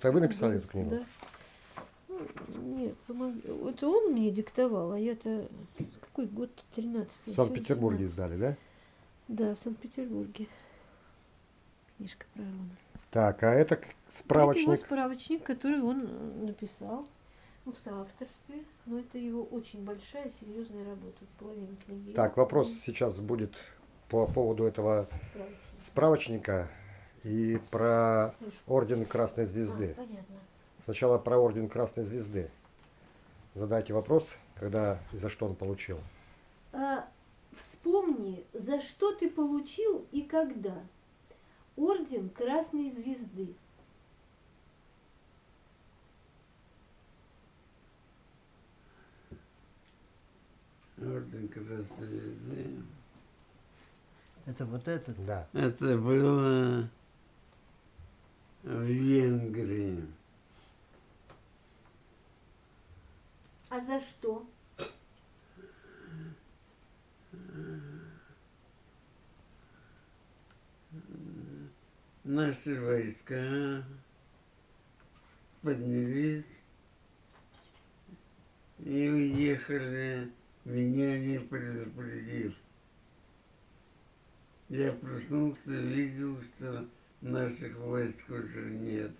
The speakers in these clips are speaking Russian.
Это вы написали эту книгу? Да. Ну, нет, это он мне диктовал, а я-то... Какой год? 13-й. В Санкт-Петербурге издали, да? Да, в Санкт-Петербурге. Книжка про Арона. Так, а это Это его справочник. справочник, который он написал, ну, в соавторстве. Но это его очень большая, серьезная работа. Вот половина книги. Так, вопрос сейчас будет по поводу этого справочника и про Книжку. Орден Красной Звезды. Понятно. Сначала про Орден Красной Звезды. Задайте вопрос, когда и за что он получил. Вспомни, за что ты получил и когда. Орден Красной Звезды. Орден Красной Звезды. Это вот этот? Да. Это было в Венгрии. А за что? Наши войска поднялись и уехали, меня не предупредив. Я проснулся и видел, что наших войск уже нет.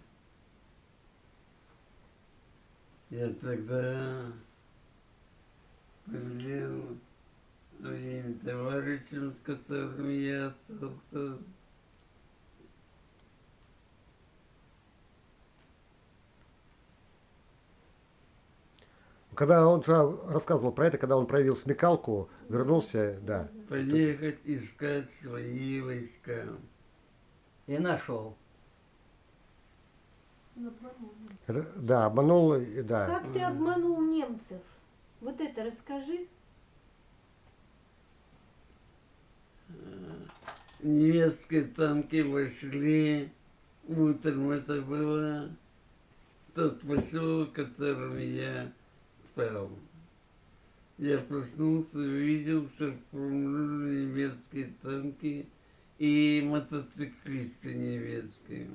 Я тогда повелел своим товарищам, с которыми я остался, Когда он рассказывал про это, когда он проявил смекалку, вернулся, да. поехать искать свои войска. И нашел. Да, обманул, да. Как ты обманул немцев? Вот это расскажи. Немецкие танки вошли, утром это было, тот поселок, в котором я спал. Я проснулся и увидел, что промыли немецкие танки и мотоциклисты немецкие.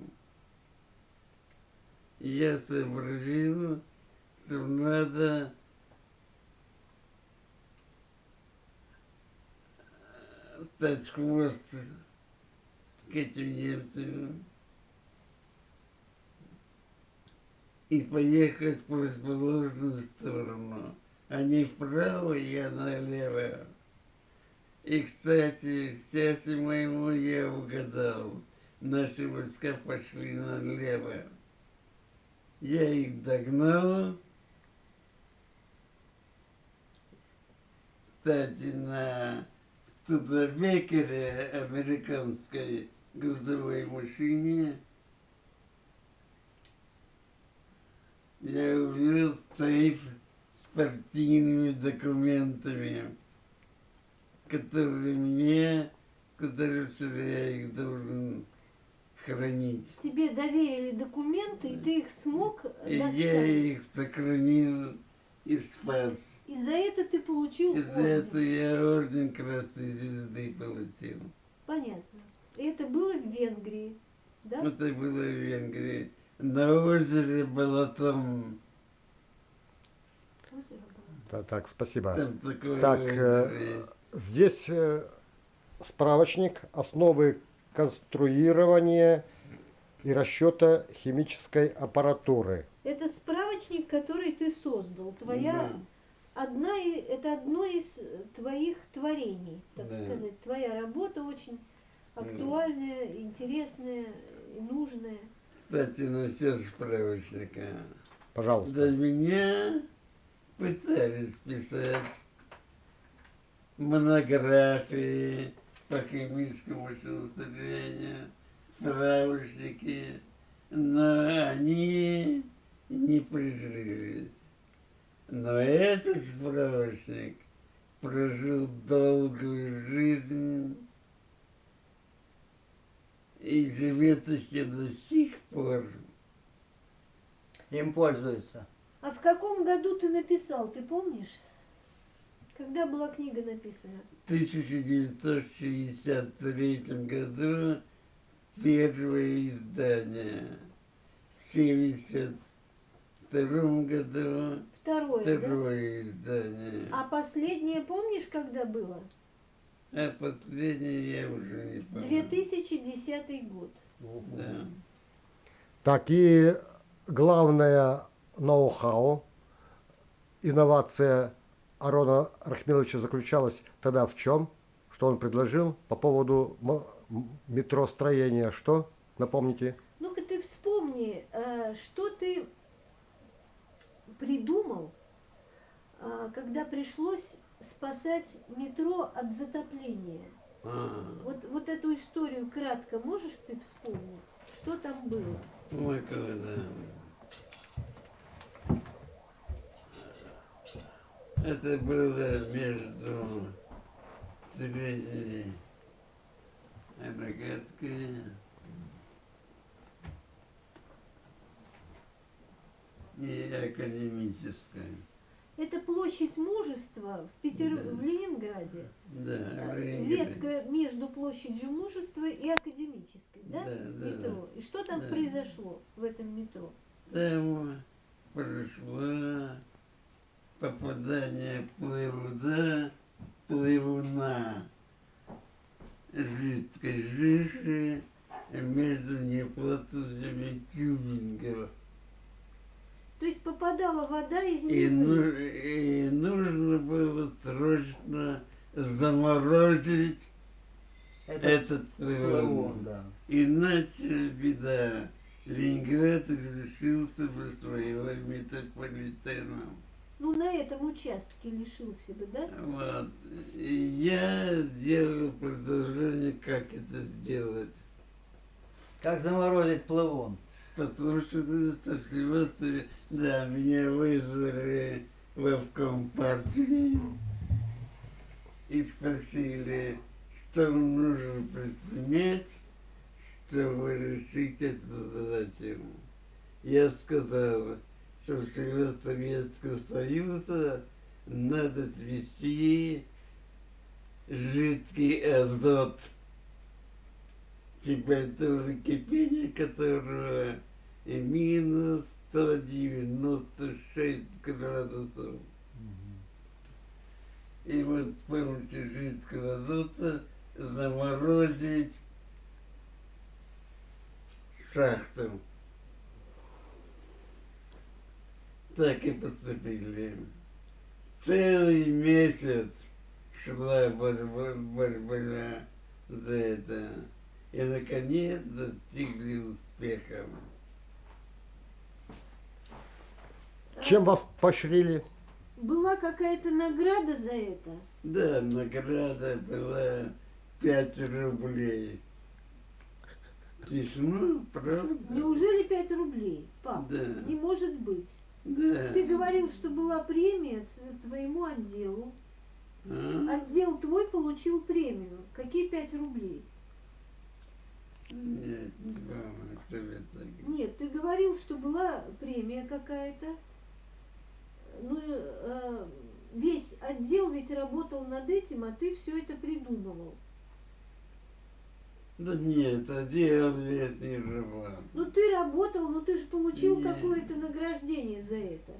Я сообразил, что надо стать хвост к этим немцам и поехать в противоположную сторону. Они вправо, я налево. И, кстати, к счастью моему, я угадал. Наши войска пошли налево. Я их догнал. Кстати, на Студебекере, американской грузовой машине, я увидел сейф с партийными документами, которые всегда я их должен хранить. Тебе доверили документы, и ты их смог И достать. я их сохранил и спас. И за это ты получил И за орден. это я орден Красной Звезды получил. Понятно. И это было в Венгрии, да? Это было в Венгрии. На озере Балатон. Озеро было. Так, спасибо. Там такое Так, озеро. здесь справочник «Основы конструирования и расчета химической аппаратуры». Это справочник, который ты создал. Это одно из твоих творений, так Да. сказать. Твоя работа очень актуальная, интересная и нужная. Кстати, насчет справочника. Пожалуйста. До меня пытались писать монографии по химическому машиностроению, справочники, но они не прижились. Но этот справочник прожил долгую жизнь и живет еще до сих пор. Им пользуются. А в каком году ты написал, ты помнишь? Когда была книга написана? В 1963 году первое издание. С 1972 году Второе, да? второе издание. А последнее помнишь, когда было? А последнее я уже не помню. 2010 год. Да. Так, и главное ноу-хау, инновация Арона Рахмиловича заключалась тогда в чем? Что он предложил по поводу метростроения? Что? Напомните. Ну-ка ты вспомни, что ты придумал, когда пришлось спасать метро от затопления. Вот эту историю кратко можешь ты вспомнить? Что там было? Ой, когда. Это было между средней Рогаткой и академической. Это площадь Мужества в Да. в Ленинграде. Да, в Ленинграде. Ветка между площадью Мужества и Академической, да? Да, да, Метро. И что там да. произошло в этом метро? Там произошло попадание плывуна жидкой жижи между неплотными тюбингов. То есть попадала вода из И Невы. и нужно было срочно заморозить этот плывун. плавон, да. Иначе беда. Ленинград лишился бы своего метрополитена. Ну, на этом участке лишился бы, да? Вот. И я делал предложение, как это сделать. Как заморозить плавон? Потому что да, меня вызвали в обком партии и спросили, что нужно предпринять, чтобы решить эту задачу. Я сказал, что всего Советского Союза надо свести жидкий азот, температура кипения которого минус 196 градусов. И вот с помощью жидкого азота заморозить шахту. Так и поступили. Целый месяц шла борьба за это. И наконец достигли успеха. Чем вас поощрили? Была какая-то награда за это? Да, награда была 5 рублей. Смешно, правда? Неужели 5 рублей, пап? Да. Не может быть. Да. Ты говорил, что была премия твоему отделу. А? Отдел твой получил премию. Какие 5 рублей? Нет, не помню, что это. Нет, ты говорил, что была премия какая-то. Ну, весь отдел ведь работал над этим, а ты все это придумывал. Да нет, отдел весь не работал. Ну ты работал, но ты же получил Нет. какое-то награждение за это.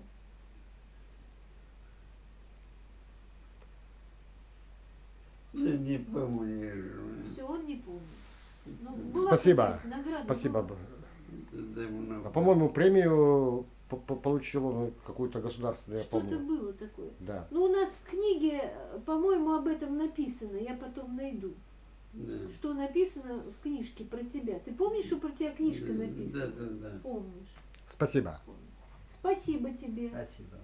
Да не помню. Все, он не помнит. Ну, была Спасибо. какая-то награда, Спасибо. была. Давно. А, по-моему, премию получил он какую-то государственную, я Что-то помню. было такое. Да. Ну, у нас в книге, по-моему, об этом написано. Я потом найду. Да. Что написано в книжке про тебя. Ты помнишь, что про тебя книжка написана? Да. Помнишь. Спасибо. Спасибо тебе. Спасибо.